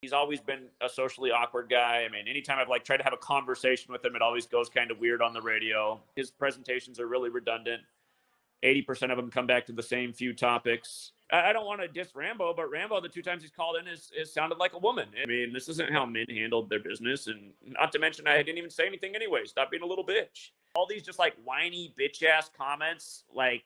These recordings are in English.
He's always been a socially awkward guy. I mean, anytime I've like tried to have a conversation with him, it always goes kind of weird on the radio. His presentations are really redundant. 80% of them come back to the same few topics. I don't want to diss Rambo, but Rambo, the 2 times he's called in, is sounded like a woman. I mean, this isn't how men handled their business. And not to mention, I didn't even say anything anyway. Stop being a little bitch. All these just like whiny bitch-ass comments, like,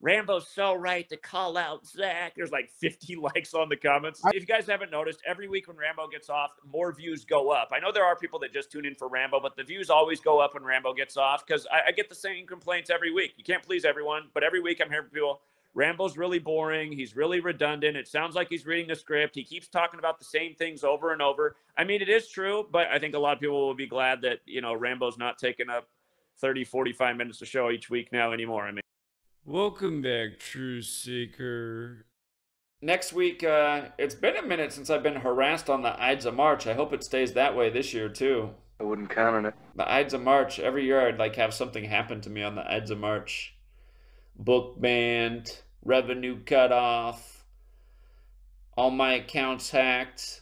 Rambo's so right to call out Zach. There's like 50 likes on the comments. If you guys haven't noticed, every week when Rambo gets off, more views go up. I know there are people that just tune in for Rambo, but the views always go up when Rambo gets off because I get the same complaints every week. You can't please everyone, but every week I'm hearing people, Rambo's really boring. He's really redundant. It sounds like he's reading the script. He keeps talking about the same things over and over. I mean, it is true, but I think a lot of people will be glad that, you know, Rambo's not taking up 30, 45 minutes of show each week now anymore. I mean, welcome back, Truth Seeker. Next week, it's been a minute since I've been harassed on the Ides of March. I hope it stays that way this year, too. I wouldn't count on it. The Ides of March, every year I'd like have something happen to me on the Ides of March. Book banned, revenue cut off, all my accounts hacked.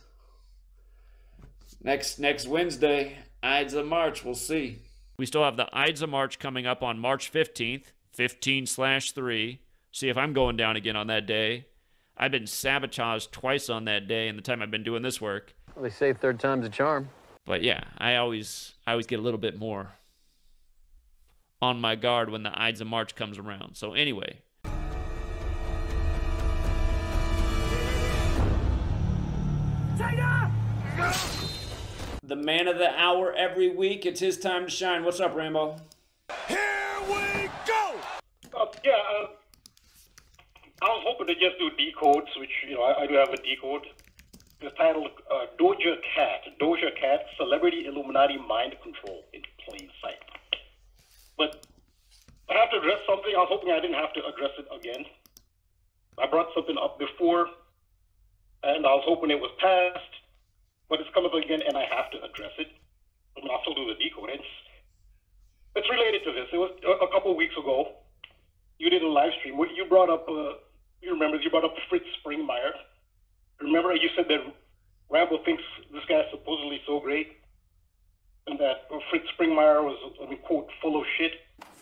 Next Wednesday, Ides of March, we'll see. we still have the Ides of March coming up on March 15th. 15/3. See if I'm going down again on that day. I've been sabotaged twice on that day in the time I've been doing this work. Well, they say third time's a charm. But yeah, I always get a little bit more on my guard when the Ides of March comes around. So anyway. The man of the hour every week. It's his time to shine. What's up, Rambo? Here we go! I was hoping to just do decodes, which, I do have a decode. It's titled Doja Cat, Celebrity Illuminati Mind Control in Plain Sight. But I have to address something. I was hoping I didn't have to address it again. I brought something up before, and I was hoping it was passed, but it's come up again, and I have to address it. I mean, I'll still do the decode. It's related to this. It was a couple of weeks ago. You did a live stream. You brought up, you brought up Fritz Springmeier. Remember, you said that Rambo thinks this guy's supposedly so great, and that Fritz Springmeier was, quote, full of shit.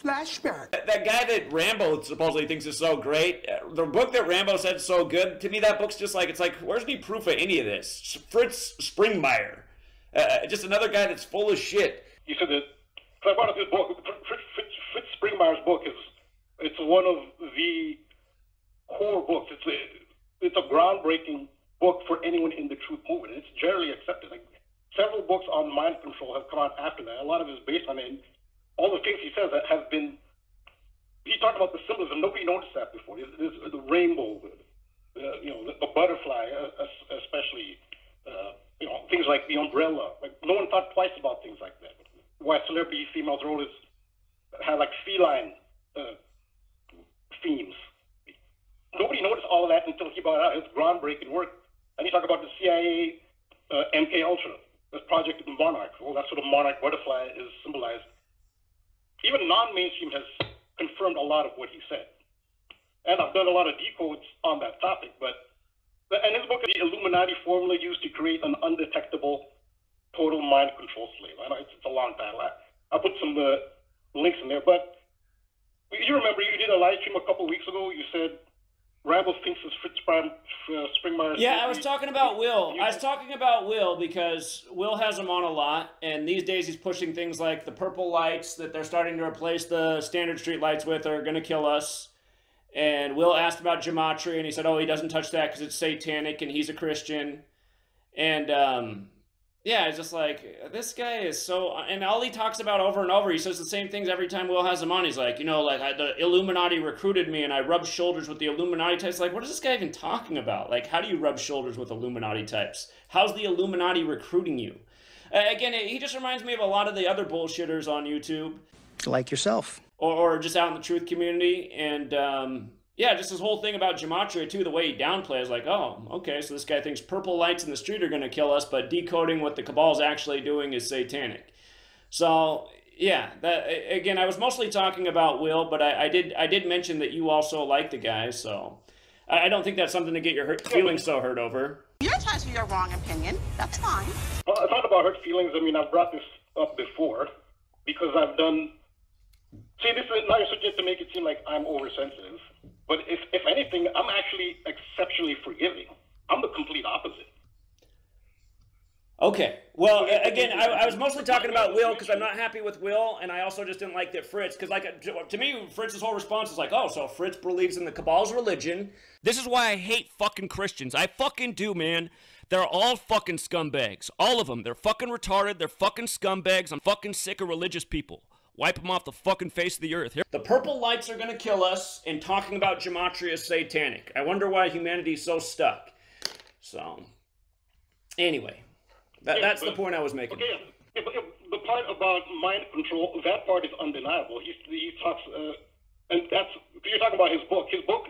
Flashback. That guy that Rambo supposedly thinks is so great, the book that Rambo said is so good, to me that book's just like, it's like, where's any proof of any of this? Fritz Springmeier. Just another guy that's full of shit. You said that, I brought up this book, Fritz Springmeier's book it's one of the core books. It's a groundbreaking book for anyone in the truth movement. It's generally accepted. Like, several books on mind control have come out after that. A lot of it is based on it. And all the things he says that have been, he talked about the symbolism. Nobody noticed that before. The rainbow, the butterfly, especially, things like the umbrella. Like, no one thought twice about things like that. Why celebrity females role had like feline themes. Nobody noticed all of that until he brought it out. It's groundbreaking work. And he talked about the CIA MK Ultra, this Project Monarch. Well, that's what a monarch butterfly is symbolized. Even non-mainstream has confirmed a lot of what he said. And I've done a lot of decodes on that topic. And his book is the Illuminati formula used to create an undetectable total mind control slave. I know it's a long title. I'll put some links in there. But you remember you did a live stream a couple of weeks ago. You said Rambo thinks it's Fritz Springmeier. Yeah, I was talking about Will. I was talking about Will because Will has him on a lot, and these days he's pushing things like the purple lights that they're starting to replace the standard street lights with are going to kill us. And Will asked about Gematria, and he said, oh, he doesn't touch that because it's satanic, and he's a Christian. And, yeah, it's just like, this guy is so, and all he talks about over and over, he says the same things every time Will has him on. He's like, the Illuminati recruited me and I rubbed shoulders with the Illuminati types. Like, what is this guy even talking about? Like, how do you rub shoulders with Illuminati types? How's the Illuminati recruiting you? Again, he just reminds me of a lot of the other bullshitters on YouTube. Like yourself. Or just out in the truth community. And, yeah, just this whole thing about Gematria, too, the way he downplays, like, oh, okay, so this guy thinks purple lights in the street are going to kill us, but decoding what the Cabal's actually doing is satanic. So, yeah, that again, I was mostly talking about Will, but I did mention that you also like the guy, so I don't think that's something to get your feelings so hurt over. You're entitled to your wrong opinion. That's fine. Well, it's not about hurt feelings. I mean, I've brought this up before because I've done. See, this is now you're subject to make it seem like I'm oversensitive. But if anything, I'm actually exceptionally forgiving. I'm the complete opposite. Okay. Well, again, I was mostly talking about Will because I'm not happy with Will, and I also just didn't like that Fritz, because to me, Fritz's whole response is like, oh, so Fritz believes in the Cabal's religion. This is why I hate fucking Christians. I fucking do, man. They're all fucking scumbags. All of them. They're fucking retarded. They're fucking scumbags. I'm fucking sick of religious people. Wipe them off the fucking face of the earth. The purple lights are gonna kill us, and talking about Gematria is satanic. I wonder why humanity's so stuck. So, anyway. That's the point I was making. Okay, but the part about mind control, that part is undeniable. He talks, and that's, you're talking about his book. His book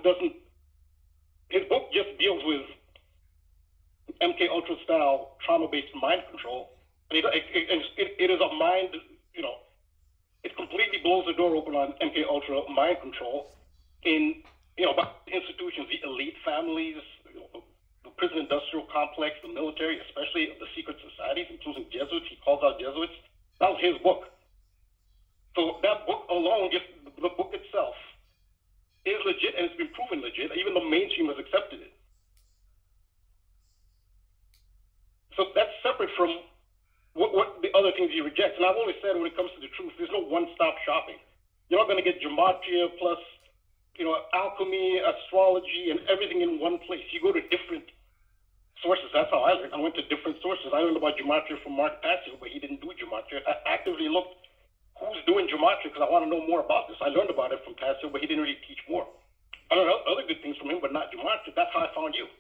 just deals with MK Ultra style trauma-based mind control. And it is a mind, you know, it completely blows the door open on MK Ultra mind control in, you know, by institutions, the elite families, you know, the prison industrial complex, the military, especially the secret societies, including Jesuits. He calls out Jesuits. That was his book. So that book alone, just the book itself, is legit, and it's been proven legit. Even the mainstream has accepted it. So that's separate from what the other things he rejects. And I've always said, when it comes to the truth, there's no one-stop shopping. You're not going to get Gematria plus, you know, alchemy, astrology, and everything in one place. You go to different sources. That's how I learned. I went to different sources. I learned about Gematria from Mark Passio, but he didn't do Gematria. I actively looked who's doing Gematria because I want to know more about this. I learned about it from Passio, but he didn't really teach more. I learned other good things from him, but not Gematria. That's how I found you.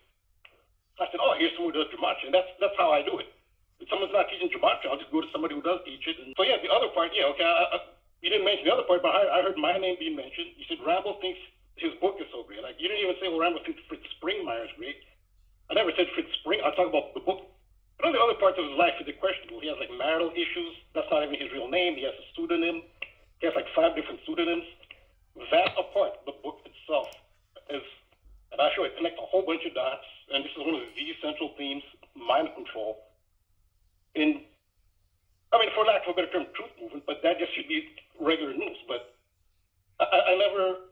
I said, oh, here's someone who does Gematria. And that's how I do it. If someone's not teaching Gematria, I'll just go to somebody who does teach it. And so, yeah, the other part, yeah, okay, you didn't mention the other part, but I heard my name being mentioned. You said Rambo thinks his book is so great. Like, you didn't even say, well, Rambo thinks Fritz Springmeier is great. I never said Fritz Spring. I talk about the book. But the other parts of his life is questionable. He has, like, marital issues. That's not even his real name. He has a pseudonym. He has, like, 5 different pseudonyms. That apart, the book itself is, and I show it connects a whole bunch of dots, and this is one of the central themes, mind control. In, I mean, for lack of a better term, truth movement, but that just should be regular news. But I never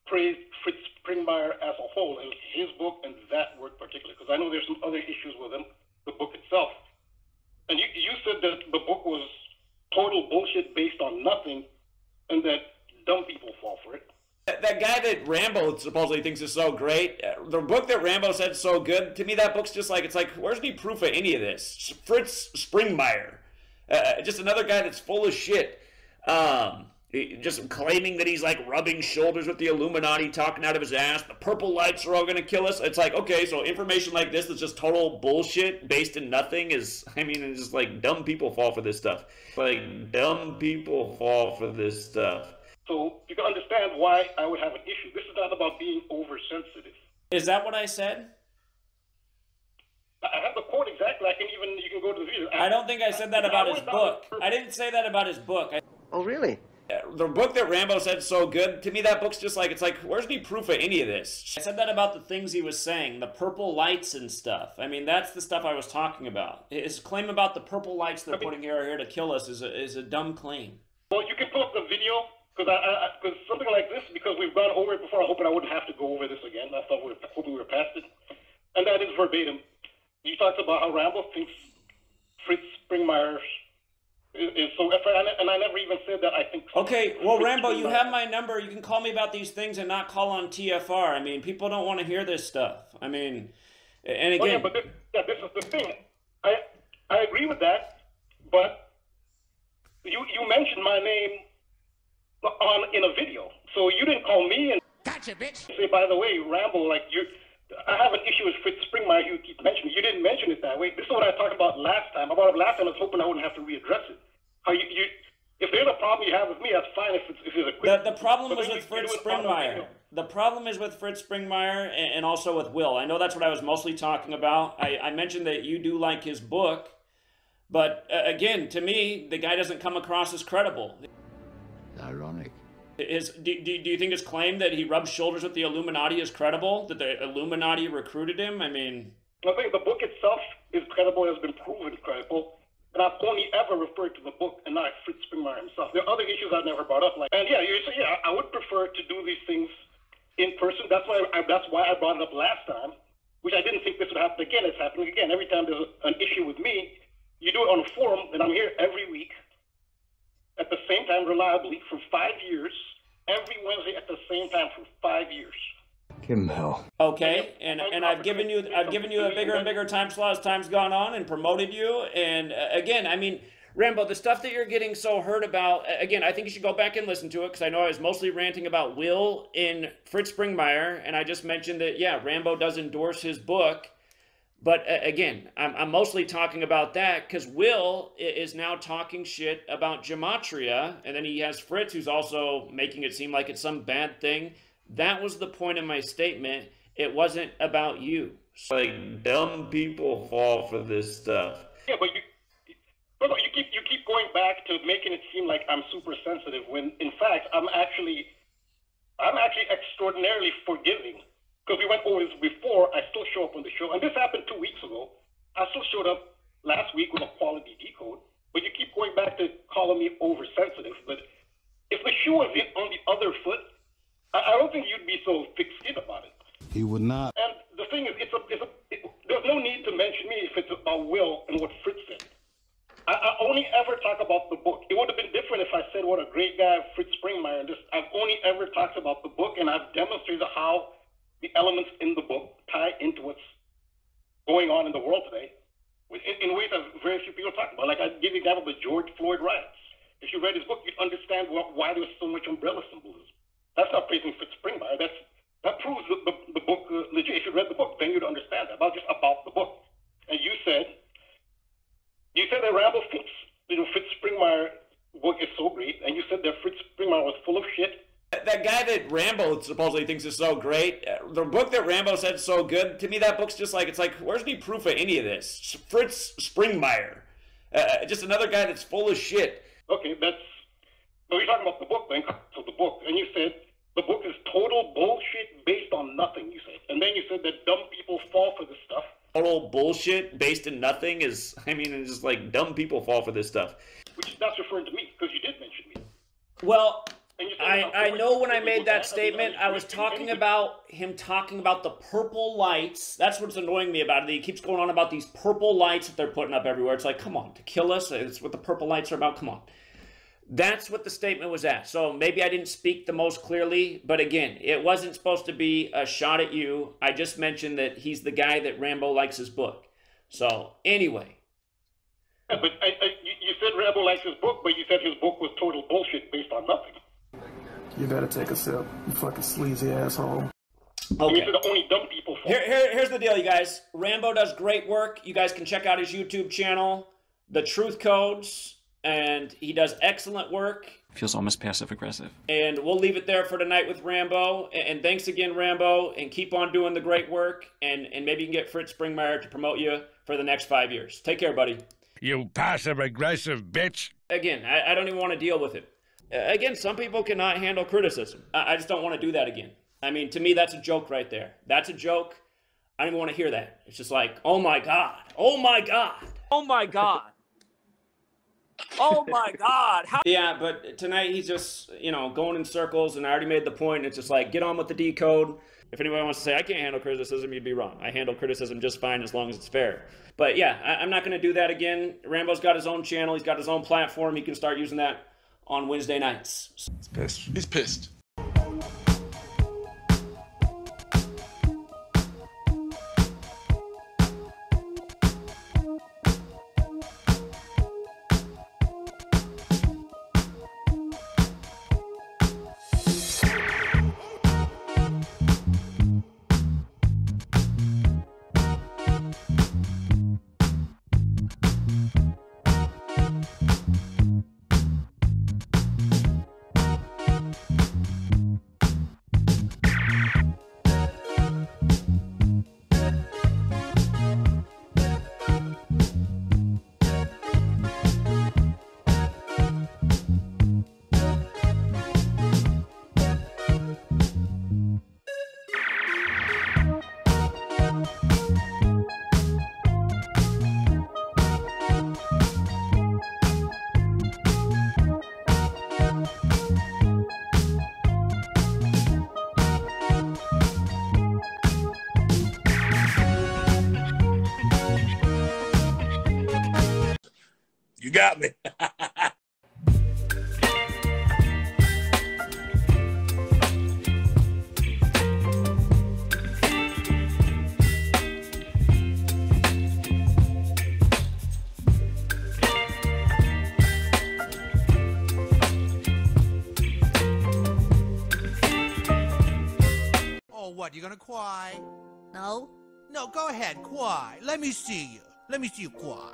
praised Fritz Springmeier as a whole. It was his book and that work particularly, because I know there's some other issues with him, the book itself. And you said that the book was total bullshit based on nothing, and that dumb people fall for it. That guy that Rambo supposedly thinks is so great, the book that Rambo said is so good, to me that book's just like, it's like, where's any proof of any of this? Fritz Springmeier, just another guy that's full of shit, just claiming that he's like rubbing shoulders with the Illuminati, talking out of his ass, the purple lights are all gonna kill us. It's like, okay, so information like this that's just total bullshit based in nothing is, I mean, it's just like dumb people fall for this stuff. Like, dumb people fall for this stuff. So you can understand why I would have an issue. This is not about being oversensitive. Is that what I said? I have the quote exactly. You can go to the video. I don't think I said that about his book. I didn't say that about his book. Oh, really? The book that Rambo said is so good, to me that book's just like, it's like, where's any proof of any of this? I said that about the things he was saying, the purple lights and stuff. I mean, that's the stuff I was talking about. His claim about the purple lights they're putting here to kill us is a dumb claim. Well, you can post the video. Because something like this, because we've gone over it before, I'm hoping I wouldn't have to go over this again. I thought hoping we were past it. And that is verbatim. He talks about how Rambo thinks Fritz Springmeier is so, and I never even said that I think. Okay, well, Rambo, you have my number. You can call me about these things and not call on TFR. I mean, people don't want to hear this stuff. I mean, and again. Oh, yeah, but this is the thing. I agree with that, but you mentioned my name in a video, so you didn't call me and gotcha, bitch. Say, by the way, Rambo, like I have an issue with Fritz Springmeier. You keep mentioning. You didn't mention it that way. This is what I talked about last time. I brought it up last time. I was hoping I wouldn't have to readdress it. How if there's a problem you have with me, that's fine. If it's a quick. The problem was with Fritz Springmeier. The problem is with Fritz Springmeier and also with Will. I know that's what I was mostly talking about. I mentioned that you do like his book, but again, to me, the guy doesn't come across as credible. Ironic. Do you think his claim that he rubs shoulders with the Illuminati is credible? That the Illuminati recruited him? I mean, I think the book itself is credible, has been proven credible, and I've only ever referred to the book and not Fritz Springmeier himself. There are other issues I've never brought up, and I would prefer to do these things in person. That's why I brought it up last time, which I didn't think this would happen again. It's happening again. Every time there's an issue with me, you do it on a forum, and I'm here every week at the same time, reliably, for 5 years, every Wednesday at the same time for 5 years. Give him hell. Okay, and I've given you a bigger and bigger time slot as time's gone on and promoted you. And again, I mean, Rambo, the stuff that you're getting so hurt about, again, I think you should go back and listen to it, because I know I was mostly ranting about Will in Fritz Springmeier, and I just mentioned that, yeah, Rambo does endorse his book. But again, I'm mostly talking about that because Will is now talking shit about Gematria, and then he has Fritz, who's also making it seem like it's some bad thing. That was the point of my statement. It wasn't about you. Like, dumb people fall for this stuff. Yeah, but you keep going back to making it seem like I'm super sensitive when, in fact, I'm actually extraordinarily forgiving. Because we went over this before, I still show up on the show, and this happened 2 weeks ago. I still showed up last week with a quality decode, but you keep going back to calling me oversensitive. But if the shoe was on the other foot, I don't think you'd be so thick-skinned about it. He would not. And the thing is, there's no need to mention me if it's about Will and what Fritz said. I only ever talk about the book. It would have been different if I said what a great guy Fritz Springmeier. I've only ever talked about the book, and I've demonstrated how the elements in the book tie into what's going on in the world today in ways that very few people talk about. Like, I give you an example of the George Floyd riots. If you read his book, you'd understand why there was so much umbrella symbolism. That's not praising Fritz Springmeier. That proves the book legit. If you read the book, then you'd understand that. Just about the book. And you said that Rambo Fritz Springmeier book is so great, and you said that Fritz Springmeier was full of shit. That guy that Rambo supposedly thinks is so great, the book that Rambo said is so good, to me that book's just like, it's like, where's any proof of any of this? Fritz Springmeier. Just another guy that's full of shit. Okay, but we're talking about the book then, so the book, and you said the book is total bullshit based on nothing, you said. And then you said that dumb people fall for this stuff. Total bullshit based in nothing is, it's just like dumb people fall for this stuff. Which that's referring to me, because you did mention me. Well, I know when I made that statement, I was talking about him talking about the purple lights. That's what's annoying me about it. He keeps going on about these purple lights that they're putting up everywhere. It's like, come on, to kill us? It's what the purple lights are about? Come on. That's what the statement was at. So maybe I didn't speak the most clearly, but again, it wasn't supposed to be a shot at you. I just mentioned that he's the guy that Rambo likes his book. So anyway. Yeah, but you said Rambo likes his book, but you said his book was total bullshit based on nothing. You better take a sip, you fucking sleazy asshole. Okay. You said the only dumb people fall. Here's the deal, you guys. Rambo does great work. You guys can check out his YouTube channel, The Truth Codes, and he does excellent work. Feels almost passive-aggressive. And we'll leave it there for tonight with Rambo. And thanks again, Rambo, and keep on doing the great work, and maybe you can get Fritz Springmeier to promote you for the next 5 years. Take care, buddy. You passive-aggressive bitch. Again, I don't even want to deal with it. Again, some people cannot handle criticism. I just don't want to do that again. To me, that's a joke right there. That's a joke. I don't even want to hear that. It's just like, oh my God. Oh my God. Oh my God. Oh my God. Yeah, but tonight he's just, going in circles, and I already made the point. It's just like, get on with the decode. If anybody wants to say I can't handle criticism, you'd be wrong. I handle criticism just fine as long as it's fair. But yeah, I'm not going to do that again. Rambo's got his own channel. He's got his own platform. He can start using that on Wednesday nights. He's pissed. He's pissed. got me. Oh, what, you gonna cry? No? No, go ahead, cry. Let me see you. Let me see you cry.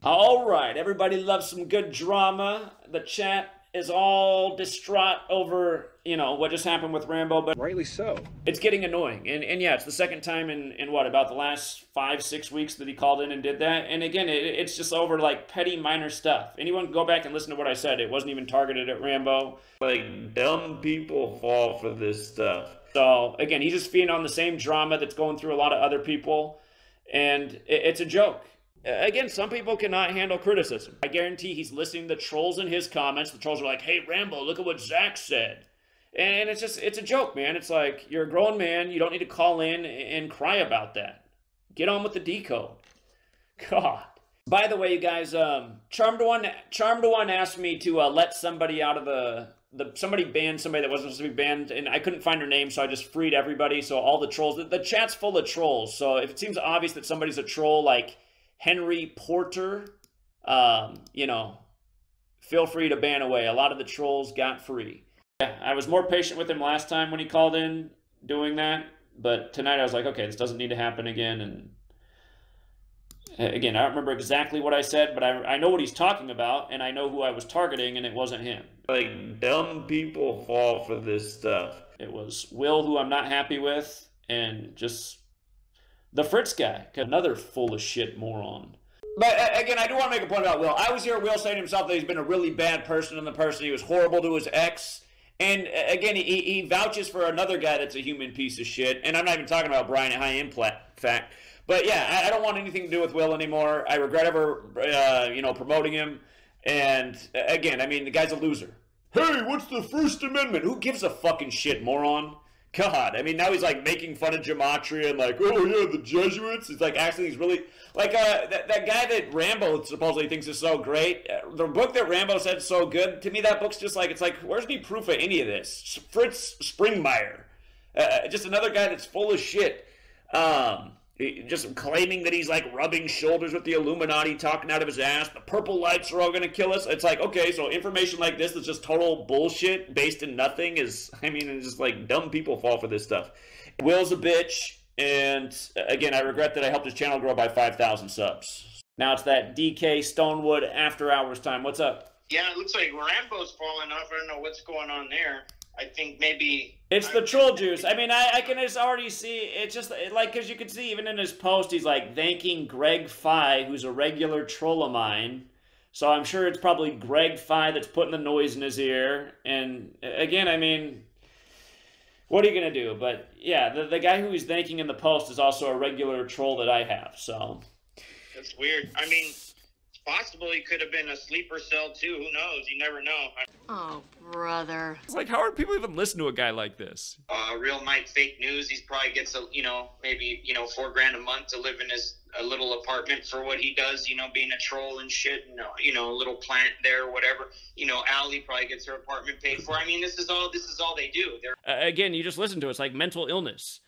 All right, everybody loves some good drama. The chat is all distraught over, you know, what just happened with Rambo, but rightly so. It's getting annoying. And yeah, it's the second time in what, about the last 5-6 weeks that he called in and did that. And again, it's just over like petty minor stuff. Anyone can go back and listen to what I said. It wasn't even targeted at Rambo. Like, dumb people fall for this stuff. So again, he's just feeding on the same drama that's going through a lot of other people. And it's a joke. Again, some people cannot handle criticism. I guarantee he's listening to trolls in his comments. The trolls are like, hey, Rambo, look at what Zach said. And it's a joke, man. It's like, you're a grown man. You don't need to call in and cry about that. Get on with the decode. God. By the way, you guys, Charmed One asked me to let somebody out of somebody banned somebody that wasn't supposed to be banned, and I couldn't find her name, so I just freed everybody. So all the trolls, the chat's full of trolls. So if it seems obvious that somebody's a troll, like Henry Porter, you know, feel free to ban away. A lot of the trolls got free. Yeah, I was more patient with him last time when he called in doing that, but tonight I was like, okay, this doesn't need to happen again. And again, I don't remember exactly what I said, but I know what he's talking about, and I know who I was targeting, and it wasn't him. Like, dumb people fall for this stuff. It was Will, who I'm not happy with, and just the Fritz guy, another full of shit moron. But again, I do want to make a point about Will. I was here, Will saying to himself that he's been a really bad person in the person. He was horrible to his ex. And again, he vouches for another guy that's a human piece of shit. And I'm not even talking about Brian at High Impact. But yeah, I don't want anything to do with Will anymore. I regret ever, you know, promoting him. And again, I mean, the guy's a loser. Hey, what's the First Amendment? Who gives a fucking shit, moron? God, I mean, now he's like making fun of Gematria and like, oh yeah, the Jesuits. It's like, actually, he's really like that guy that Rambo supposedly thinks is so great. The book that Rambo said is so good. To me, that book's just like, it's like, where's any proof of any of this? Fritz Springmeier, just another guy that's full of shit. Just claiming that he's like rubbing shoulders with the Illuminati, talking out of his ass. The purple lights are all going to kill us. It's like, okay, so information like this that's just total bullshit based in nothing is, I mean, it's just like dumb people fall for this stuff. Will's a bitch. And again, I regret that I helped his channel grow by 5,000 subs. Now it's that DK Stonewood after hours time. What's up? Yeah, it looks like Rambo's falling off. I don't know what's going on there. I think maybe it's the troll juice. I mean, I can just already see it's just like, because you can see even in his post, he's like thanking Greg Fi, who's a regular troll of mine. So I'm sure it's probably Greg Fi that's putting the noise in his ear. And again, I mean, what are you gonna do? But yeah, the guy who he's thanking in the post is also a regular troll that I have. So that's weird. I mean, it's possible he could have been a sleeper cell too. Who knows? You never know. Oh, brother. It's like, how are people even listen to a guy like this? Real Mike fake news. He probably gets maybe $4,000 a month to live in his a little apartment for what he does. Being a troll and shit. And, a little plant there or whatever. Allie probably gets her apartment paid for. I mean, this is all they do. Again, you just listen to it. It's like mental illness.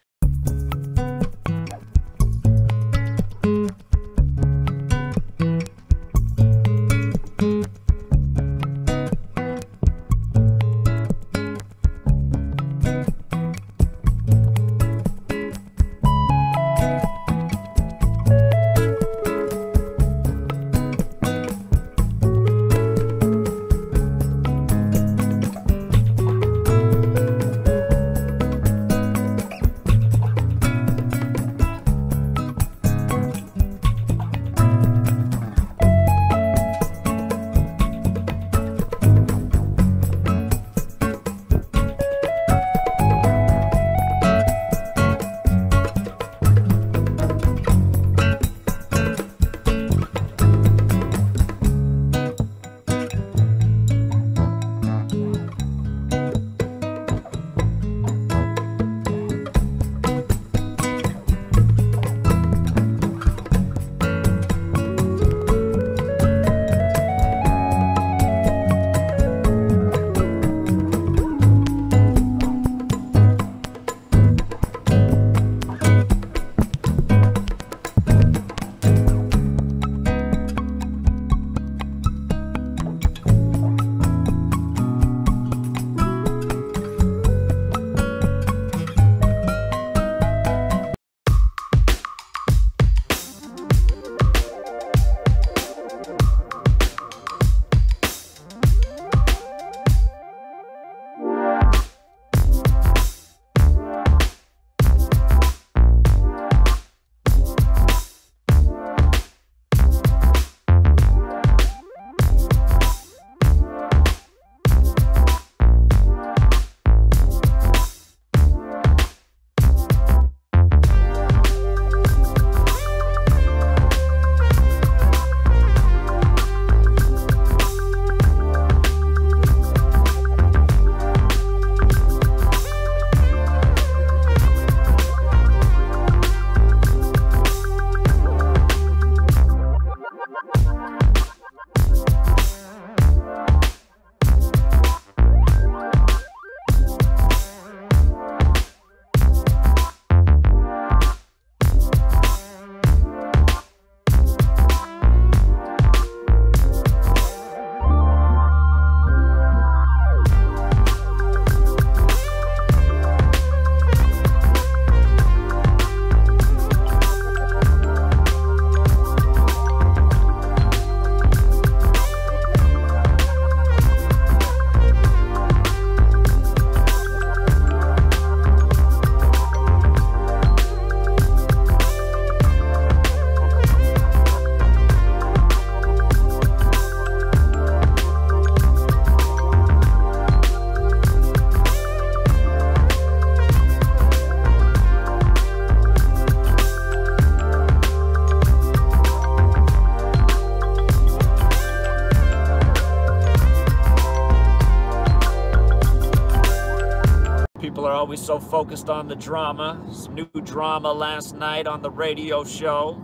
always so focused on the drama. Some new drama last night on the radio show.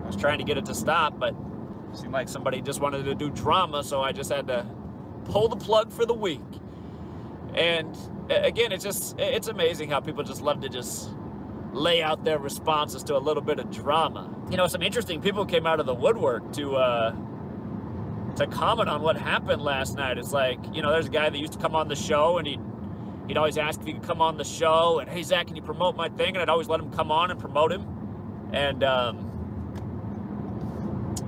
I was trying to get it to stop, but it seemed like somebody just wanted to do drama, so I just had to pull the plug for the week. And again, it's amazing how people just love to just lay out their responses to a little bit of drama. You know, some interesting people came out of the woodwork to comment on what happened last night. It's like, you know, there's a guy that used to come on the show, and he'd always ask if he could come on the show, and, hey, Zach, can you promote my thing? And I'd always let him come on and promote him. And,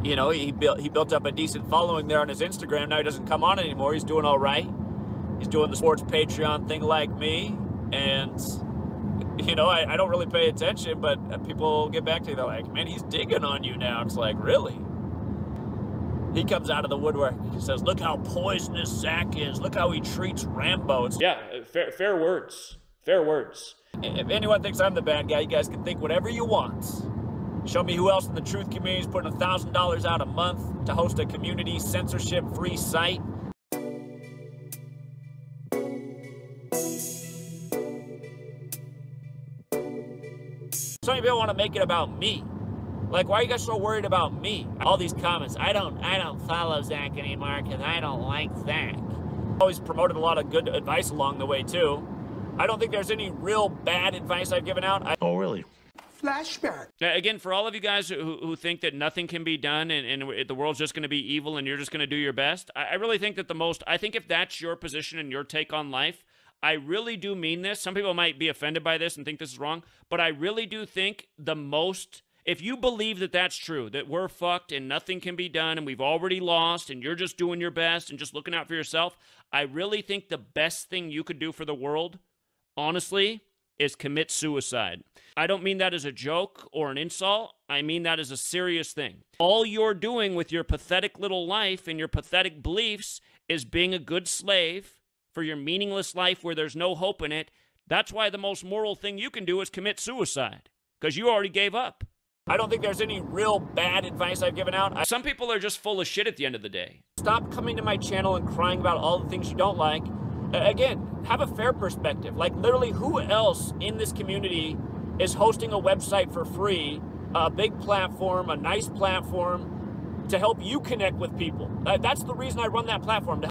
you know, he built up a decent following there on his Instagram. Now he doesn't come on anymore. He's doing all right. He's doing the sports Patreon thing like me. And, you know, I don't really pay attention, but people get back to me. They're like, man, he's digging on you now. It's like, really? He comes out of the woodwork. He says, look how poisonous Zach is. Look how he treats Rambo. Yeah, fair words. Fair words. If anyone thinks I'm the bad guy, you guys can think whatever you want. Show me who else in the truth community is putting $1,000 out a month to host a community censorship-free site. Some people want to make it about me. Like, why are you guys so worried about me? All these comments, I don't follow Zach anymore because I don't like Zach. Always promoted a lot of good advice along the way, too. I don't think there's any real bad advice I've given out. Oh, really? Flashback. Again, for all of you guys who think that nothing can be done and the world's just going to be evil and you're just going to do your best, I really think that I think if that's your position and your take on life, I really do mean this. Some people might be offended by this and think this is wrong, but I really do think if you believe that that's true, that we're fucked and nothing can be done and we've already lost and you're just doing your best and just looking out for yourself, I really think the best thing you could do for the world, honestly, is commit suicide. I don't mean that as a joke or an insult. I mean that as a serious thing. All you're doing with your pathetic little life and your pathetic beliefs is being a good slave for your meaningless life where there's no hope in it. That's why the most moral thing you can do is commit suicide, because you already gave up. I don't think there's any real bad advice I've given out. Some people are just full of shit at the end of the day. Stop coming to my channel and crying about all the things you don't like. Again, have a fair perspective. Like, literally, who else in this community is hosting a website for free, a big platform, a nice platform, to help you connect with people? That's the reason I run that platform.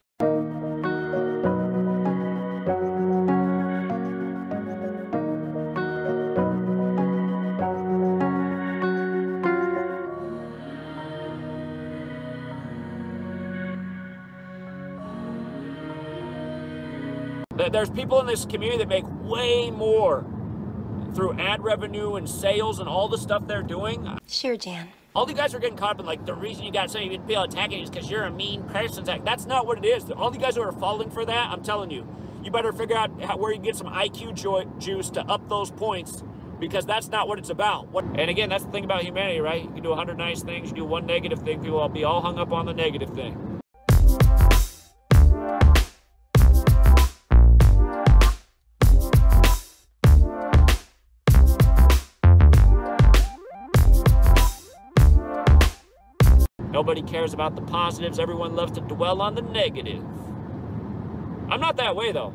There's people in this community that make way more through ad revenue and sales and all the stuff they're doing. Sure, Dan. All you guys are getting caught up in, like, the reason you got so many people attacking you is because you're a mean person. That's not what it is. All you guys who are falling for that, I'm telling you, you better figure out where you can get some IQ juice to up those points, because that's not what it's about. And again, that's the thing about humanity, right? You can do 100 nice things, you do one negative thing, people will be all hung up on the negative thing. Nobody cares about the positives. Everyone loves to dwell on the negative. I'm not that way, though.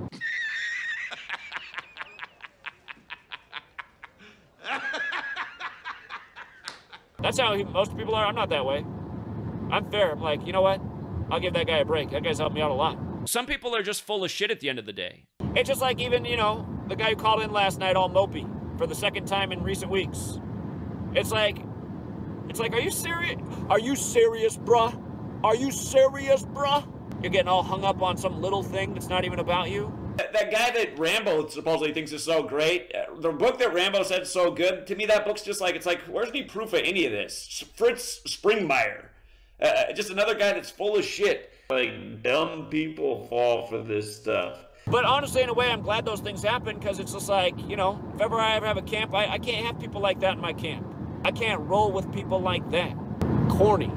That's how most people are. I'm not that way. I'm fair. I'm like, you know what? I'll give that guy a break. That guy's helped me out a lot. Some people are just full of shit at the end of the day. It's just like even, you know, the guy who called in last night all mopey for the second time in recent weeks. It's like, are you serious? Are you serious, bruh? Are you serious, bruh? You're getting all hung up on some little thing that's not even about you? That guy that Rambo supposedly thinks is so great, the book that Rambo said is so good, to me that book's just like, it's like, where's any proof of any of this? Fritz Springmeier. Just another guy that's full of shit. Like, dumb people fall for this stuff. But honestly, in a way, I'm glad those things happen, because it's just like, you know, if ever I ever have a camp, I can't have people like that in my camp. I can't roll with people like that. Corny.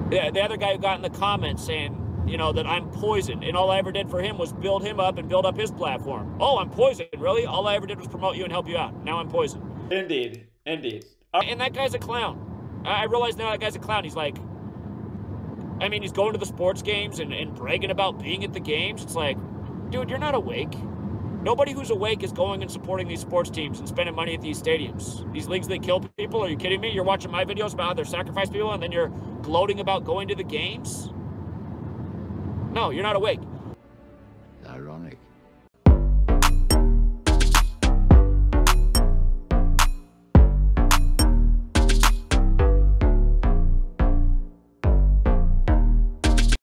The other guy who got in the comments saying, you know, that I'm poison, and all I ever did for him was build him up and build up his platform. Oh, I'm poison, really? All I ever did was promote you and help you out. Now I'm poison. Indeed, indeed. And that guy's a clown. I realize now that guy's a clown. He's like, I mean, he's going to the sports games and bragging about being at the games. It's like, dude, you're not awake. Nobody who's awake is going and supporting these sports teams and spending money at these stadiums. These leagues that kill people, are you kidding me? You're watching my videos about how they're sacrificing people and then you're gloating about going to the games? No, you're not awake. Ironic.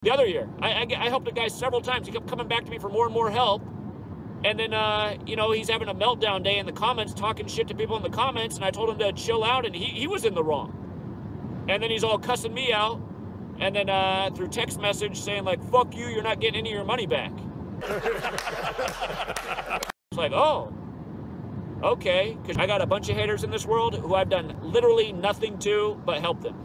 The other year, I helped a guy several times. He kept coming back to me for more and more help. And then, you know, he's having a meltdown day in the comments, talking shit to people in the comments, and I told him to chill out, and he was in the wrong. And then he's all cussing me out, and then through text message saying, like, fuck you, you're not getting any of your money back. It's like, oh, okay, because I got a bunch of haters in this world who I've done literally nothing to but help them.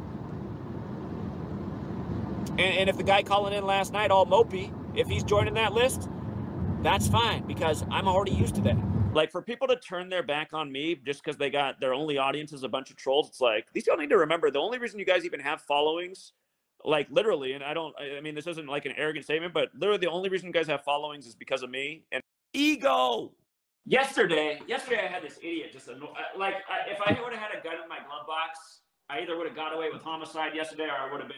And if the guy calling in last night all mopey, if he's joining that list, that's fine, because I'm already used to that. Like, for people to turn their back on me just because they got their only audience is a bunch of trolls, it's like, these people need to remember the only reason you guys even have followings, like literally, and I mean, this isn't like an arrogant statement, but literally the only reason you guys have followings is because of me and ego. Yesterday I had this idiot just if I would have had a gun in my glove box, I either would have got away with homicide yesterday or I would have been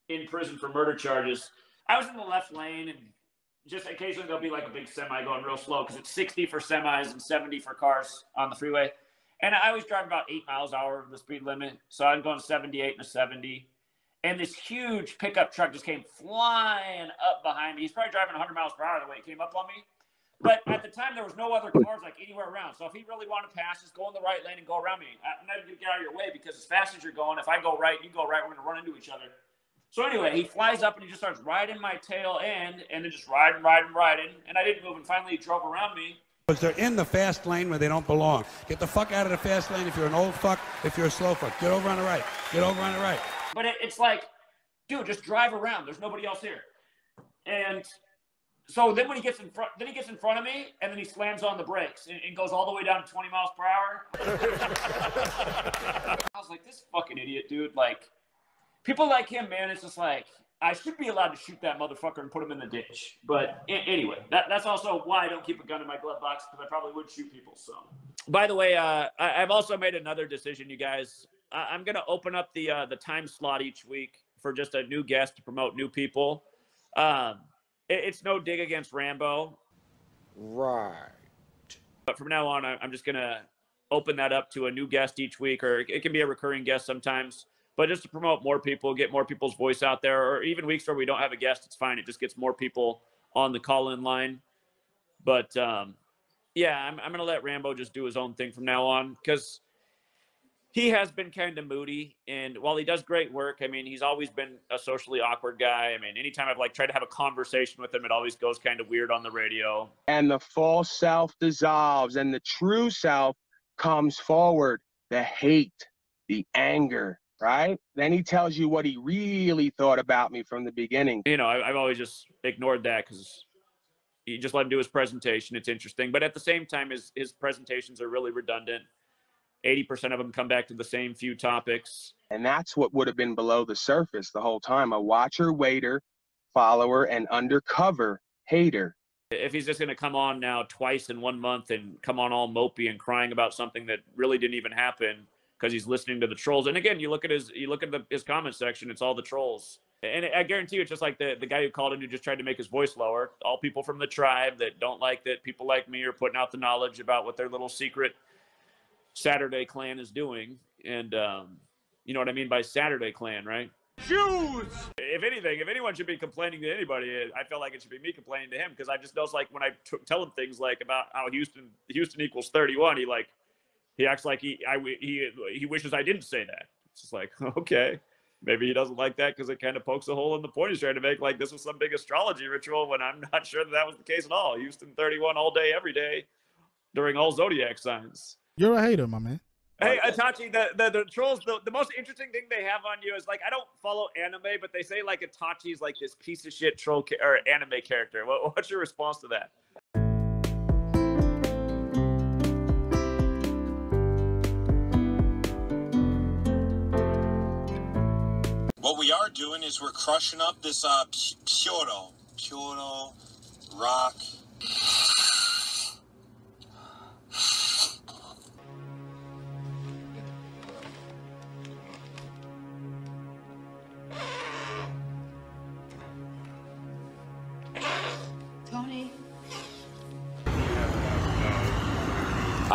in prison for murder charges. I was in the left lane, and just occasionally there'll be like a big semi going real slow because it's 60 for semis and 70 for cars on the freeway. And I always drive about 8 miles an hour the speed limit. So I'm going 78 and a 70. And this huge pickup truck just came flying up behind me. He's probably driving 100 miles per hour the way he came up on me. But at the time, there was no other cars like anywhere around. So if he really wanted to pass, just go in the right lane and go around me. I'm not going to get out of your way because as fast as you're going, if I go right, you go right, we're going to run into each other. So anyway, he flies up and he just starts riding my tail end and then just riding. And I didn't move. And finally, he drove around me. Because they're in the fast lane where they don't belong. Get the fuck out of the fast lane if you're an old fuck, if you're a slow fuck. Get over on the right. Get over on the right. But it's like, dude, just drive around. There's nobody else here. And so then when he gets in front, of me and then he slams on the brakes and goes all the way down to 20 miles per hour. I was like, this fucking idiot, dude. Like, people like him, man, it's just like, I should be allowed to shoot that motherfucker and put him in the ditch. But anyway, that's also why I don't keep a gun in my glove box, because I probably would shoot people. So, by the way, I've also made another decision, you guys. I'm going to open up the time slot each week for just a new guest to promote new people. It's no dig against Rambo. Right. But from now on, I'm just going to open that up to a new guest each week, or it can be a recurring guest sometimes. But just to promote more people, get more people's voice out there, or even weeks where we don't have a guest, it's fine. It just gets more people on the call-in line. But, yeah, I'm going to let Rambo just do his own thing from now on, because he has been kind of moody. And while he does great work, I mean, he's always been a socially awkward guy. I mean, anytime I've, tried to have a conversation with him, it always goes kind of weird on the radio. And the false self dissolves, and the true self comes forward. The hate, the anger. Right? Then he tells you what he really thought about me from the beginning. You know, I've always just ignored that because you just let him do his presentation. It's interesting. But at the same time, his presentations are really redundant. 80% of them come back to the same few topics. And that's what would have been below the surface the whole time. A watcher, waiter, follower, and undercover hater. If he's just going to come on now twice in 1 month and come on all mopey and crying about something that really didn't even happen, because he's listening to the trolls. And again, you look at his comment section, it's all the trolls. And I guarantee you, it's just like the guy who called in who just tried to make his voice lower. All people from the tribe that don't like that people like me are putting out the knowledge about what their little secret Saturday clan is doing. And you know what I mean by Saturday clan, right? Jews! If anything, if anyone should be complaining to anybody, I feel like it should be me complaining to him, because I just know, like, when I tell him things like about how Houston equals 31, he acts like he wishes I didn't say that. It's just like, okay, maybe he doesn't like that because it kind of pokes a hole in the point he's trying to make, like this was some big astrology ritual, when I'm not sure that was the case at all. Houston 31 all day, every day, during all zodiac signs. You're a hater, my man. Hey, Itachi, the trolls, the most interesting thing they have on you is, like, I don't follow anime, but they say, like, Itachi's like this piece of shit troll or anime character. What's your response to that? What we are doing is we're crushing up this Puro rock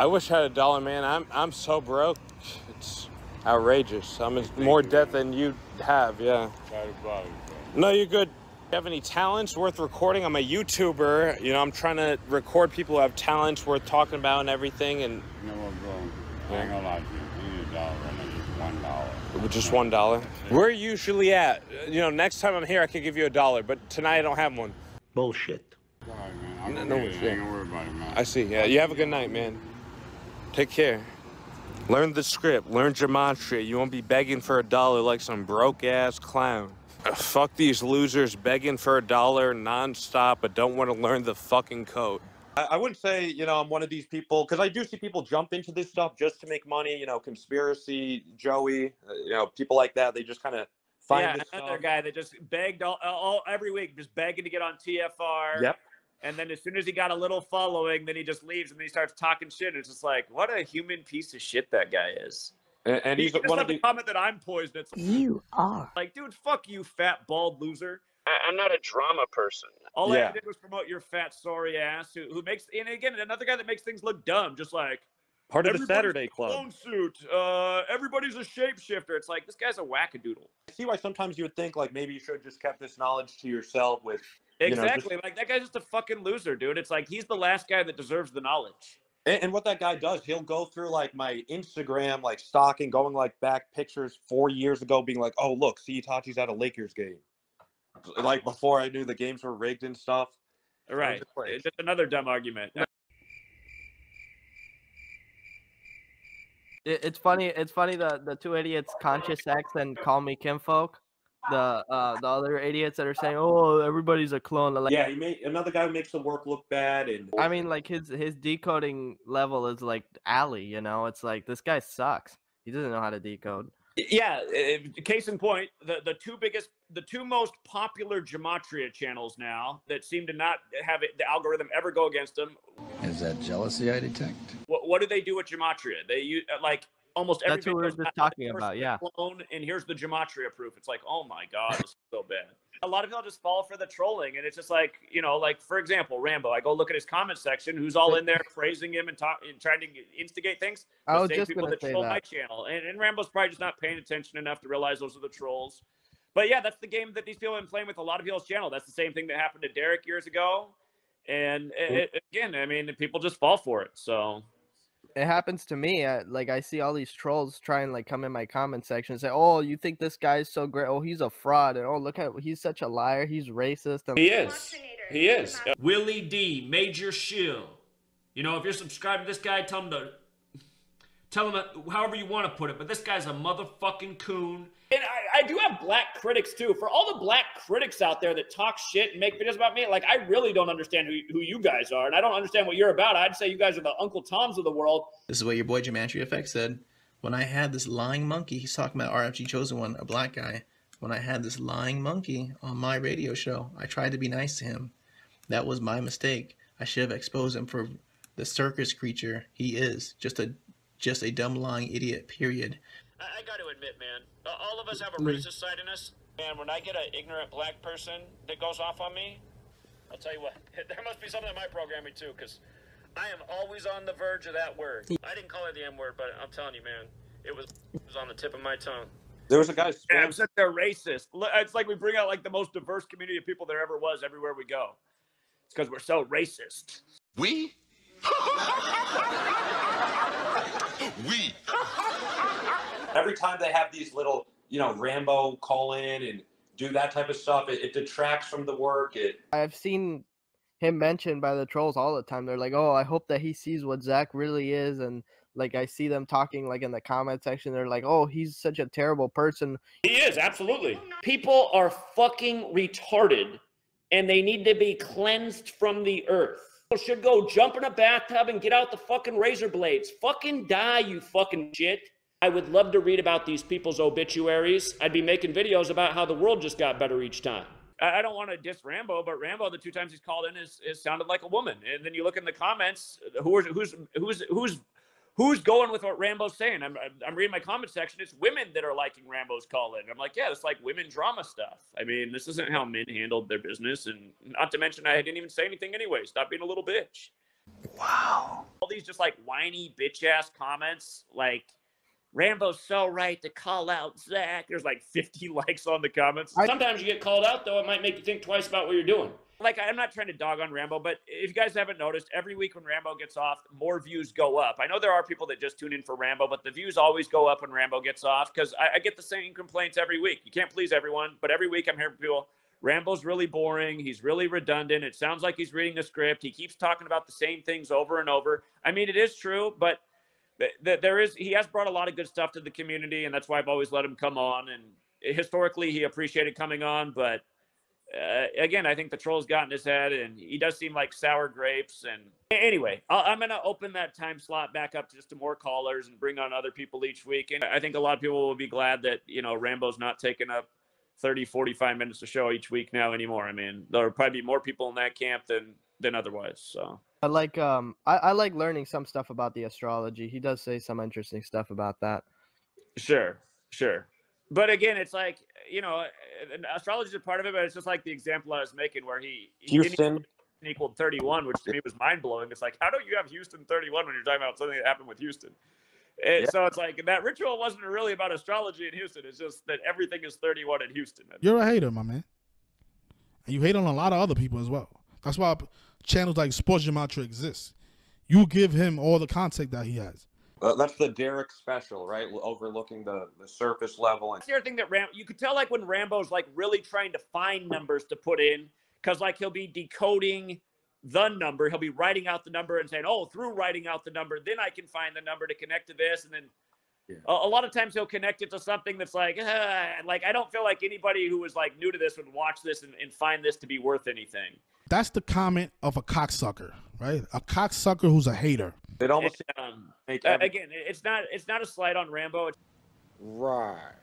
I wish I had $1, man. I'm so broke. It's outrageous. I'm in more debt than you have, yeah. No, you're good. You have any talents worth recording? I'm a YouTuber. You know, I'm trying to record people who have talents worth talking about and everything. And No, I ain't gonna lie to you. You need $1. I need just $1. just $1. We're usually at, you know, next time I'm here, I could give you $1, but tonight I don't have one. Bullshit. All right, man. No, I ain't gonna worry about it, man. I see. Yeah, you have a good night, man. Take care. Learn the script. Learn Gematria. You won't be begging for $1 like some broke-ass clown. Fuck these losers begging for $1 nonstop but don't want to learn the fucking code. I wouldn't say, you know, I'm one of these people, because I do see people jump into this stuff just to make money, you know, conspiracy, Joey, you know, people like that. They just kind of find this another stuff. guy that just begged all every week, just begging to get on TFR. Yep. And then as soon as he got a little following, then he just leaves and then he starts talking shit. It's just like, what a human piece of shit that guy is. And he's just one left of a the comment that I'm poisonous. You are. Like, dude, fuck you, fat, bald loser. I'm not a drama person. All I did was promote your fat, sorry ass who makes, and again, another guy that makes things look dumb, just like, part of the Saturday Club. Clone suit. Everybody's a shapeshifter. It's like, this guy's a wackadoodle. I see why sometimes you would think, like, maybe you should have just kept this knowledge to yourself with, Exactly. Like, that guy's just a fucking loser, dude. It's like, he's the last guy that deserves the knowledge. And what that guy does, he'll go through, like, my Instagram, like, stalking, going, like, back pictures 4 years ago, being like, oh, look, see, Itachi's at a Lakers game. Like, before I knew the games were rigged and stuff. Right. It's just another dumb argument. It's funny. It's funny the two idiots, Conscious X and Call Me Kinfolk, the other idiots that are saying, "Oh, everybody's a clone." Like, yeah, he made another guy who makes the work look bad, and I mean, like his decoding level is like Ali. You know, it's like this guy sucks. He doesn't know how to decode. Yeah, case in point, the two most popular Gematria channels now that seem to not have the algorithm ever go against them. Is that jealousy I detect? What do they do with Gematria? They use like almost every. That's what we were just talking about. Yeah. Clone, and here's the Gematria proof. It's like, oh my god, this is so bad. A lot of people just fall for the trolling, and it's just like, you know, like for example, Rambo. I go look at his comment section. Who's all in there praising him and trying to instigate things? I was the same just people gonna that say troll that. my channel, and Rambo's probably just not paying attention enough to realize those are the trolls. But yeah, that's the game that these people have been playing with a lot of people's channel. That's the same thing that happened to Derek years ago, and again, I mean, people just fall for it. So. It happens to me. Like I see all these trolls try and like come in my comment section and say, "Oh, you think this guy's so great? Oh, he's a fraud, and oh, look at he's such a liar. He's racist." And He is. He is. Willie D, Major Shill. You know, if you're subscribed to this guy, tell him however you want to put it, but this guy's a motherfucking coon. And I do have black critics too. For all the black critics out there that talk shit and make videos about me, like I really don't understand who you guys are, and I don't understand what you're about. I'd say you guys are the Uncle Toms of the world. This is what your boy Gematria Effect said. When I had this lying monkey, he's talking about RFG Chosen One, a black guy. When I had this lying monkey on my radio show, I tried to be nice to him. That was my mistake. I should have exposed him for the circus creature he is. Just a dumb lying idiot, period. I got to admit, man, all of us have a racist side in us. And when I get an ignorant black person that goes off on me, I'll tell you what, there must be something in my programming too, because I am always on the verge of that word. I didn't call it the M word, but I'm telling you, man, it was on the tip of my tongue. there was a guy. Yeah, said they're racist. It's like we bring out like the most diverse community of people there ever was everywhere we go. It's because we're so racist. We? We. Every time they have these little, you know, Rambo call in and do that type of stuff, it detracts from the work. I've seen him mentioned by the trolls all the time. They're like, "Oh, I hope that he sees what Zach really is," and like I see them talking like in the comment section. They're like, "Oh, he's such a terrible person." He is, absolutely. People are fucking retarded, and they need to be cleansed from the earth. People should go jump in a bathtub and get out the fucking razor blades. Fucking die, you fucking shit. I would love to read about these people's obituaries. I'd be making videos about how the world just got better each time. I don't want to diss Rambo, but Rambo, the two times he's called in, is sounded like a woman. And then you look in the comments, who's going with what Rambo's saying? I'm reading my comment section. It's women that are liking Rambo's call in. I'm like, yeah, it's like women drama stuff. I mean, this isn't how men handled their business, and not to mention I didn't even say anything anyway. Stop being a little bitch. Wow. All these just like whiny bitch ass comments, like Rambo's so right to call out Zach. There's like 50 likes on the comments. Sometimes you get called out, though, it might make you think twice about what you're doing. Like, I'm not trying to dog on Rambo, but if you guys haven't noticed, every week when Rambo gets off, more views go up. I know there are people that just tune in for Rambo, but the views always go up when Rambo gets off because I get the same complaints every week. You can't please everyone, but every week I'm hearing people, Rambo's really boring. He's really redundant. It sounds like he's reading a script. He keeps talking about the same things over and over. I mean, it is true, but he has brought a lot of good stuff to the community, and that's why I've always let him come on. And historically, he appreciated coming on, but again, I think the troll's got in his head, and he does seem like sour grapes. And anyway, I'm going to open that time slot back up just to more callers and bring on other people each week. And I think a lot of people will be glad that, you know, Rambo's not taking up 30, 45 minutes to show each week now anymore. I mean, there'll probably be more people in that camp than otherwise. So I like I like learning some stuff about the astrology. He does say some interesting stuff about that. Sure. But again, it's like, you know, astrology is a part of it, but it's just like the example I was making where he Houston equaled 31, which to me was mind blowing. It's like, how do you have Houston 31 when you're talking about something that happened with Houston? So it's like that ritual wasn't really about astrology in Houston. It's just that everything is 31 in Houston. You're a hater, my man. And you hate on a lot of other people as well. That's why channels like Sports Gematria exist. You give him all the content that he has. That's the Derek special, right? Overlooking the surface level. That's the other thing that you could tell, like when Rambo's like really trying to find numbers to put in, because like he'll be decoding the number, he'll be writing out the number and saying, oh, through writing out the number, then I can find the number to connect to this, and then a lot of times he'll connect it to something that's like I don't feel like anybody who was like new to this would watch this and find this to be worth anything. That's the comment of a cocksucker, right? A cocksucker who's a hater. It almost again, it's not a slight on Rambo. Right.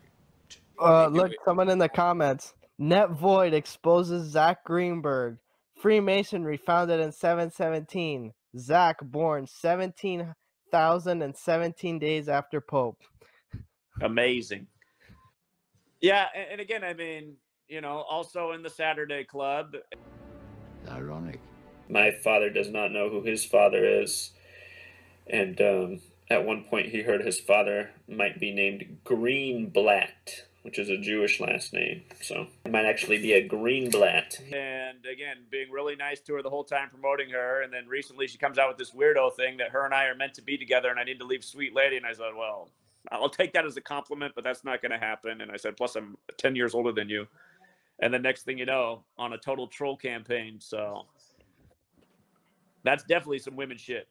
Look, someone in the comments. Net Void exposes Zach Greenberg. Freemasonry founded in 717. Zach born 17,017 days after Pope. Amazing. Yeah, and again, I mean, you know, also in the Saturday Club. Ironic. My father does not know who his father is. And at one point he heard his father might be named Greenblatt, which is a Jewish last name. So it might actually be a Greenblatt. And again, being really nice to her the whole time, promoting her. And then recently she comes out with this weirdo thing that her and I are meant to be together and I need to leave Sweet Lady. And I said, well, I'll take that as a compliment, but that's not going to happen. And I said, plus I'm 10 years older than you. And the next thing you know, on a total troll campaign. So that's definitely some women shit.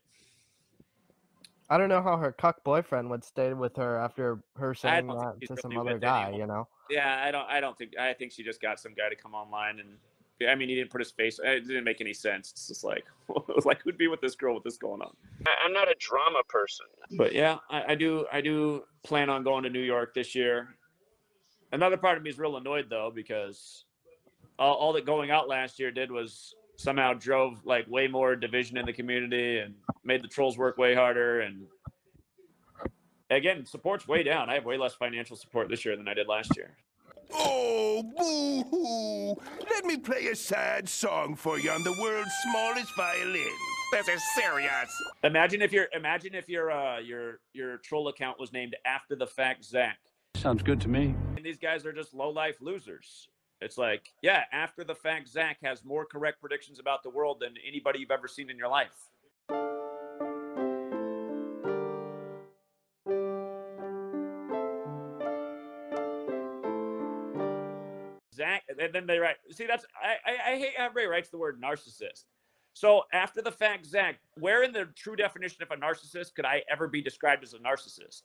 I don't know how her cuck boyfriend would stay with her after her saying that to some other guy, you know? Yeah, I think she just got some guy to come online, and I mean, he didn't put his face. It didn't make any sense. It's just like, who'd be with this girl with this going on? I'm not a drama person. But yeah, I do plan on going to New York this year. Another part of me is real annoyed though, because all that going out last year did was somehow drove like way more division in the community and made the trolls work way harder. And again, support's way down. I have way less financial support this year than I did last year. Oh, boo-hoo. Let me play a sad song for you on the world's smallest violin. This is serious. Imagine if your troll account was named after the fact Zach. Sounds good to me. And these guys are just low-life losers. It's like, yeah, after the fact, Zach has more correct predictions about the world than anybody you've ever seen in your life. Zach, and then they write, see, that's, I hate how everybody writes the word narcissist. So after the fact, Zach, where in the true definition of a narcissist could I ever be described as a narcissist?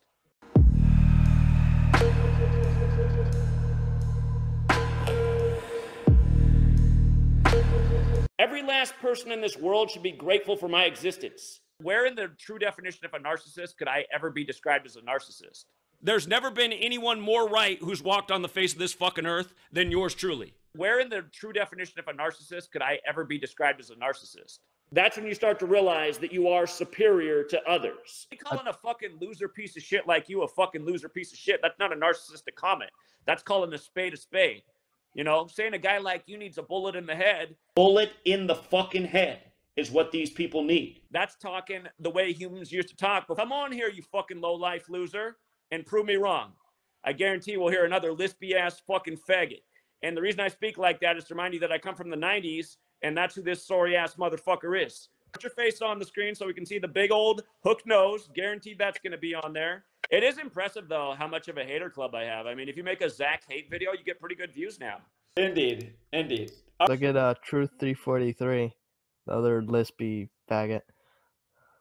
Every last person in this world should be grateful for my existence. Where in the true definition of a narcissist could I ever be described as a narcissist? There's never been anyone more right who's walked on the face of this fucking earth than yours truly. Where in the true definition of a narcissist could I ever be described as a narcissist? That's when you start to realize that you are superior to others. Calling a fucking loser piece of shit like you a fucking loser piece of shit, that's not a narcissistic comment. That's calling a spade a spade. You know, saying a guy like you needs a bullet in the head. Bullet in the fucking head. is what these people need. That's talking the way humans used to talk. But come on here, you fucking low-life loser, and prove me wrong. I guarantee we'll hear another lispy-ass fucking faggot. And the reason I speak like that is to remind you that I come from the 90s, and that's who this sorry-ass motherfucker is. Put your face on the screen so we can see the big old hook nose. Guaranteed that's going to be on there. It is impressive, though, how much of a hater club I have. I mean, if you make a Zach hate video, you get pretty good views now. Indeed. Indeed. Look at Truth 343, the other lispy faggot.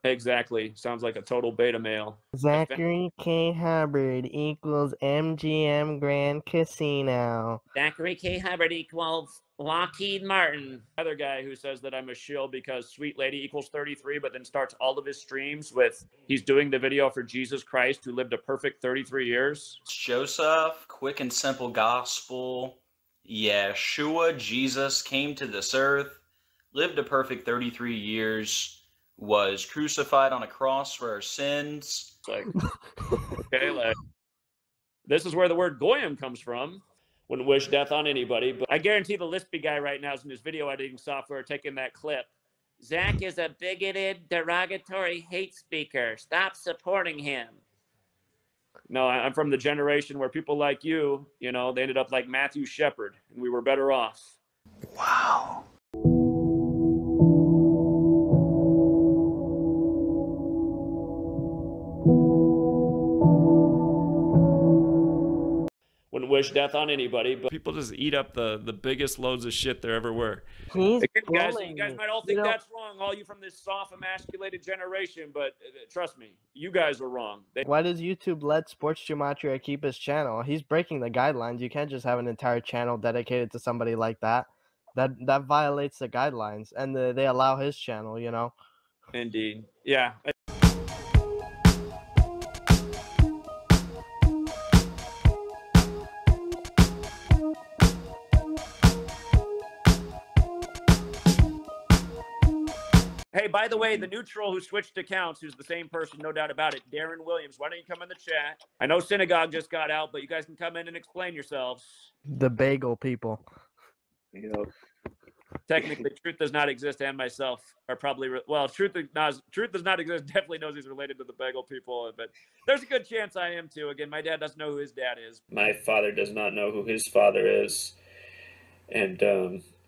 Exactly. Sounds like a total beta male. Zachary K. Hubbard equals MGM Grand Casino. Zachary K. Hubbard equals Lockheed Martin. Other guy who says that I'm a shill because Sweet Lady equals 33, but then starts all of his streams with he's doing the video for Jesus Christ who lived a perfect 33 years. Joseph, quick and simple gospel. Yeshua, Jesus, came to this earth, lived a perfect 33 years, was crucified on a cross for our sins. Like, okay, like, this is where the word goyim comes from. Wouldn't wish death on anybody, but I guarantee the lispy guy right now is in his video editing software taking that clip. Zach is a bigoted, derogatory hate speaker. Stop supporting him. No, I'm from the generation where people like you, you know, they ended up like Matthew Shepard, and we were better off. Wow. Wouldn't wish death on anybody, but people just eat up the biggest loads of shit there ever were. He's Again, guys, you guys might all think that's wrong, all you from this soft, emasculated generation, but trust me, you guys are wrong. Why does YouTube let Sports Gematria keep his channel? He's breaking the guidelines. You can't just have an entire channel dedicated to somebody like that. That violates the guidelines, and they allow his channel, you know? Indeed. Yeah. Hey, by the way, the neutral who switched accounts, who's the same person, no doubt about it, Darren Williams, why don't you come in the chat? I know Synagogue just got out, but you guys can come in and explain yourselves. The bagel people. You know, technically, Truth Does Not Exist and myself are probably, well, Truth Does Not Exist definitely knows he's related to the bagel people, but there's a good chance I am too. Again, my dad doesn't know who his dad is. My father does not know who his father is. And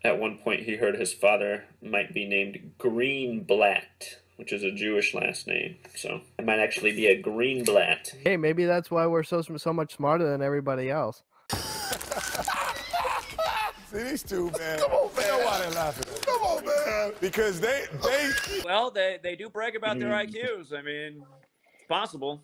at one point he heard his father might be named Greenblatt, which is a Jewish last name. So I might actually be a Greenblatt. Hey, maybe that's why we're so much smarter than everybody else. See these two, man. Come on, man. You know why they're laughing? Come on, man. Because they well, they do brag about their IQs. I mean, it's possible.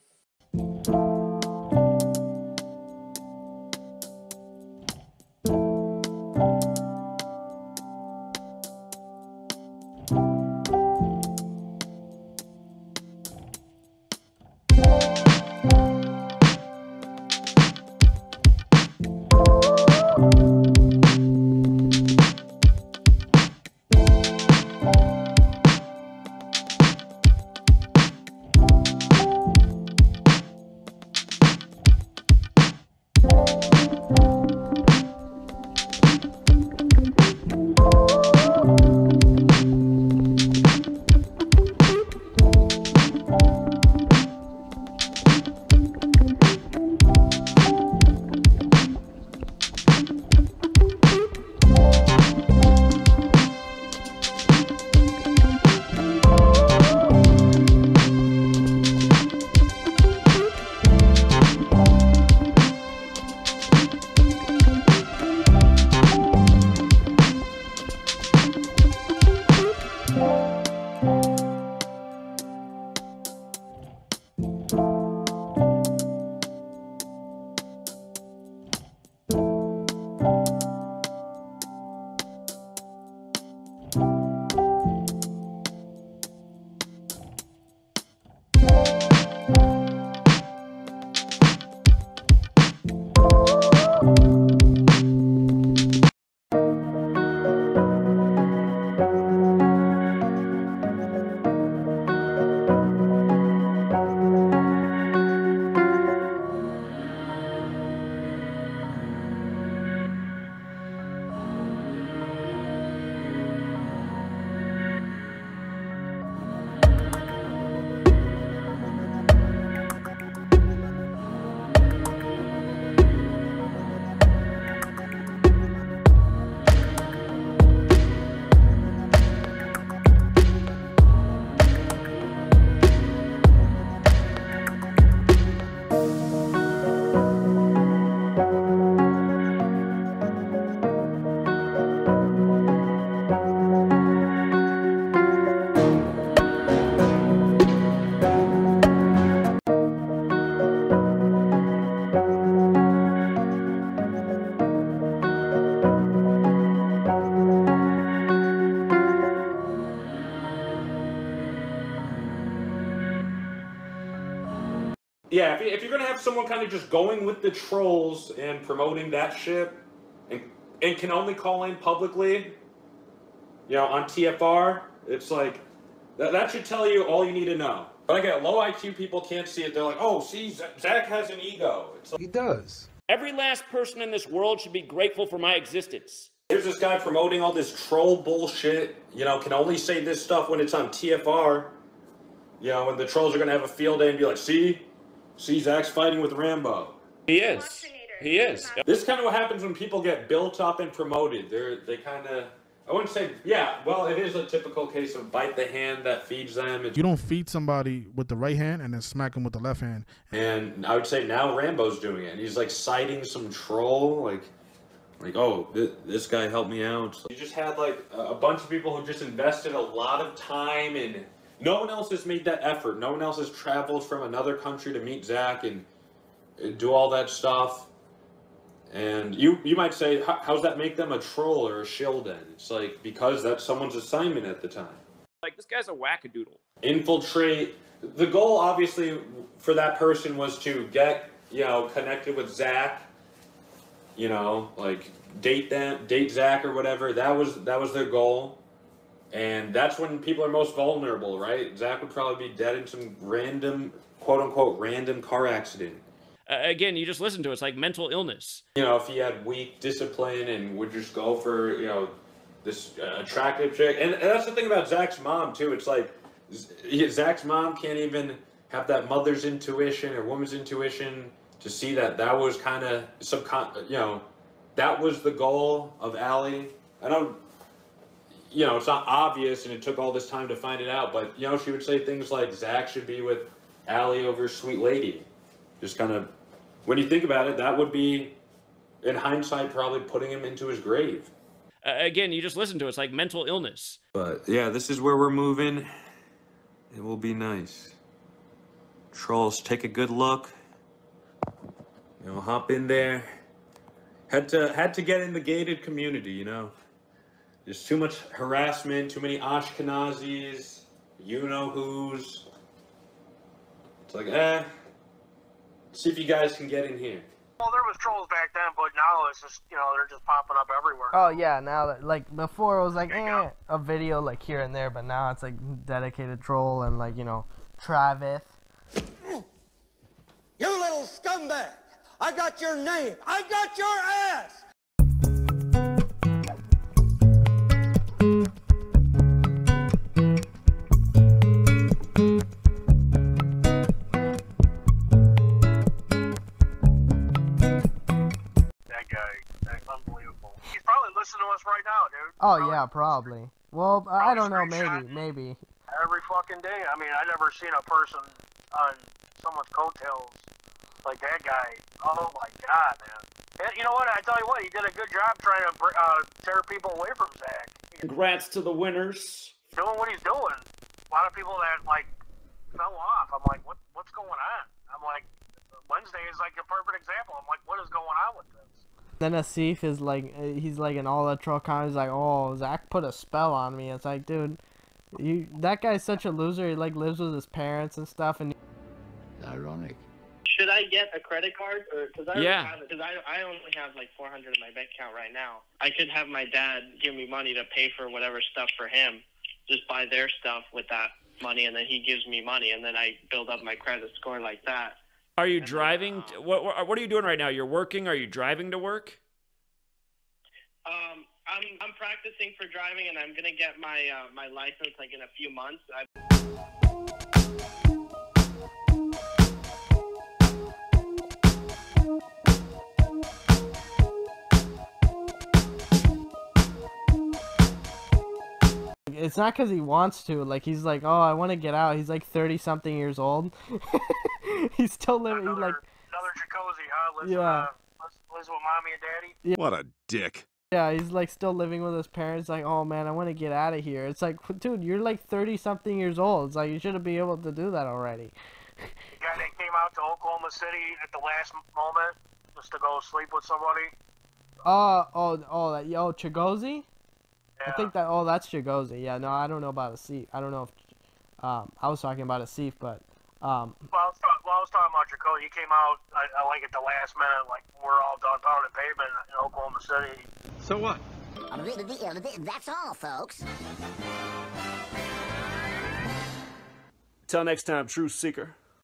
yeah, if you're gonna have someone kind of just going with the trolls and promoting that shit, and can only call in publicly, you know, on TFR, it's like that should tell you all you need to know. But again, low IQ people can't see it. They're like, oh, see, Zach has an ego. It's like, He does. Every last person in this world should be grateful for my existence. Here's this guy promoting all this troll bullshit, you know, can only say this stuff when it's on TFR, you know, and the trolls are going to have a field day and be like, see, Zach's fighting with Rambo. He is. He is. This is kind of what happens when people get built up and promoted. They kind of, I wouldn't say, yeah, well, it is a typical case of bite the hand that feeds them. You don't feed somebody with the right hand and then smack them with the left hand. And I would say now Rambo's doing it. And he's like citing some troll, like oh, this guy helped me out. You just had like a bunch of people who just invested a lot of time, and no one else has made that effort. No one else has traveled from another country to meet Zach and do all that stuff. And you might say, how's that make them a troll or a shill then? It's like, because that's someone's assignment at the time. Like, this guy's a wackadoodle. Infiltrate. The goal, obviously, for that person was to get, you know, connected with Zach. You know, like date Zach or whatever. That was their goal. And that's when people are most vulnerable, right? Zach would probably be dead in some random, quote unquote, random car accident. Again, you just listen to it. It's like mental illness. You know, if he had weak discipline and would just go for, you know, this attractive chick. And that's the thing about Zach's mom, too. It's like, Zach's mom can't even have that mother's intuition or woman's intuition to see that was kind of, you know, that was the goal of Allie. I don't, you know, it's not obvious and it took all this time to find it out, but, you know, she would say things like, Zach should be with Allie over Sweet Lady. Just kind of, when you think about it, that would be, in hindsight, probably putting him into his grave. Again, you just listen to it. It's like mental illness. But, yeah, this is where we're moving. It will be nice. Trolls, take a good look. You know, hop in there. Had to get in the gated community, you know. There's too much harassment, too many Ashkenazis, you-know-who's. It's like, see if you guys can get in here. Well, there was trolls back then, but now it's just, you know, they're just popping up everywhere. Oh yeah, now that, like before it was like a video like here and there, but now it's like dedicated troll and like, you know, Travis. You little scumbag! I got your name! I got your ass! Listen to us right now, dude. Oh yeah, probably. Well, I don't know, maybe. Every fucking day. I mean, I never seen a person on someone's coattails like that guy. Oh my god, man. And you know what? I tell you what, he did a good job trying to tear people away from Zach. Congrats to the winners. Doing what he's doing. A lot of people that like fell off. I'm like, what's going on? I'm like, Wednesday is like a perfect example. I'm like, what is going on with this? Then Asif is like, he's like in all the troll comments, like, oh, Zach put a spell on me. It's like, dude, that guy's such a loser. He like lives with his parents and stuff. And ironic. Should I get a credit card, or because I I only have like $400 in my bank account right now. I could have my dad give me money to pay for whatever stuff for him. Just buy their stuff with that money, and then he gives me money, and then I build up my credit score like that. Are you driving? What are you doing right now? You're working? Are you driving to work? I'm practicing for driving, and I'm gonna get my my license like in a few months. it's not because he wants to. Like, he's like, oh, I want to get out. He's like 30-something years old. He's still living. Another jacuzzi, huh? Lives with mommy and daddy. Yeah. What a dick. Yeah, he's like still living with his parents. Like, oh man, I want to get out of here. It's like, dude, you're like 30-something years old. It's like you should be able to do that already. The guy that came out to Oklahoma City at the last moment just to go sleep with somebody. Chigozi? Yeah. I think that's Chigozi. Yeah, no, I don't know about Asif. I don't know if I was talking about Asif, but Well, Well, I was talking about your code. You came out, like, at the last minute, like, we're all done pounding pavement in Oklahoma City. So what? That's all, folks. Till next time, Truth Seeker.